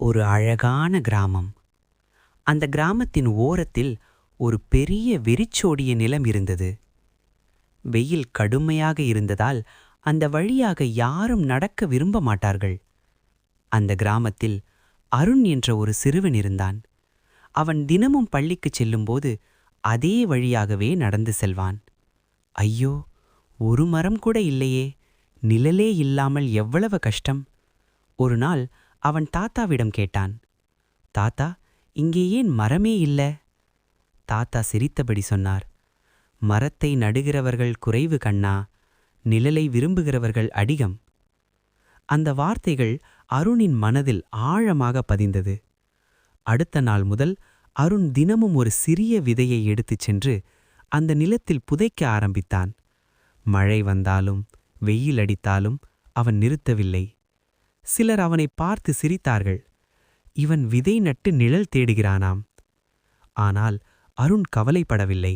ஒரு அழகான கிராமம். அந்த கிராமத்தின் ஓரத்தில் ஒரு பெரிய வெறிச்சோடிய நிலம் இருந்தது. வெயில் கடுமையாக இருந்ததால் அந்த வழியாக யாரும் நடக்க விரும்ப மாட்டார்கள். அந்த கிராமத்தில் அருண் என்ற ஒரு சிறுவன் இருந்தான். அவன் தினமும் பள்ளிக்குச் செல்லும்போது அதே வழியாகவே நடந்து செல்வான். ஐயோ, ஒரு மரம் கூட இல்லையே, நிழலே இல்லாமல் எவ்வளவு கஷ்டம்! ஒரு நாள் அவன் தாத்தாவிடம் கேட்டான், தாத்தா, இங்கே ஏன் மரமே இல்ல? தாத்தா சிரித்தபடி சொன்னார், மரத்தை நடுகிறவர்கள் குறைவு கண்ணா, நிழலை விரும்புகிறவர்கள் அதிகம். அந்த வார்த்தைகள் அருணின் மனதில் ஆழமாக பதிந்தது. அடுத்த நாள் முதல் அருண் தினமும் ஒரு சிறிய விதையை எடுத்துச் சென்று அந்த நிலத்தில் புதைக்க ஆரம்பித்தான். மழை வந்தாலும் வெயில் அடித்தாலும் அவன் நிறுத்தவில்லை. சிலர் அவனை பார்த்து சிரித்தார்கள். இவன் விதை நட்டு நிழல் தேடுகிறானாம். ஆனால் அருண் கவலைப்படவில்லை.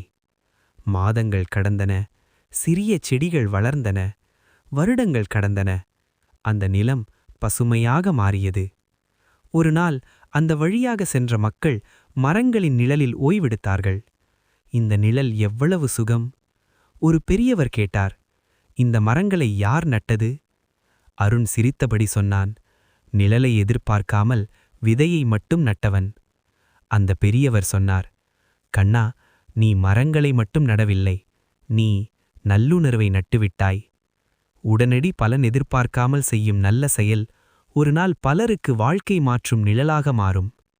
மாதங்கள் கடந்தன, சிறிய செடிகள் வளர்ந்தன, வருடங்கள் கடந்தன. அந்த நிலம் பசுமையாக மாறியது. ஒரு நாள் அந்த வழியாக சென்ற மக்கள் மரங்களின் நிழலில் ஓய்வெடுத்தார்கள். இந்த நிழல் எவ்வளவு சுகம்! ஒரு பெரியவர் கேட்டார், இந்த மரங்களை யார் நட்டது? அருண் சிரித்தபடி சொன்னான், நிழலை எதிர்பார்க்காமல் விதையை மட்டும் நட்டவன். அந்த பெரியவர் சொன்னார், கண்ணா, நீ மரங்களை மட்டும் நடவில்லை, நீ நல்லுணர்வை நட்டுவிட்டாய். உடனடி பலன் எதிர்பார்க்காமல் செய்யும் நல்ல செயல் ஒரு நாள் பலருக்கு வாழ்க்கை மாற்றும் நிழலாக மாறும்.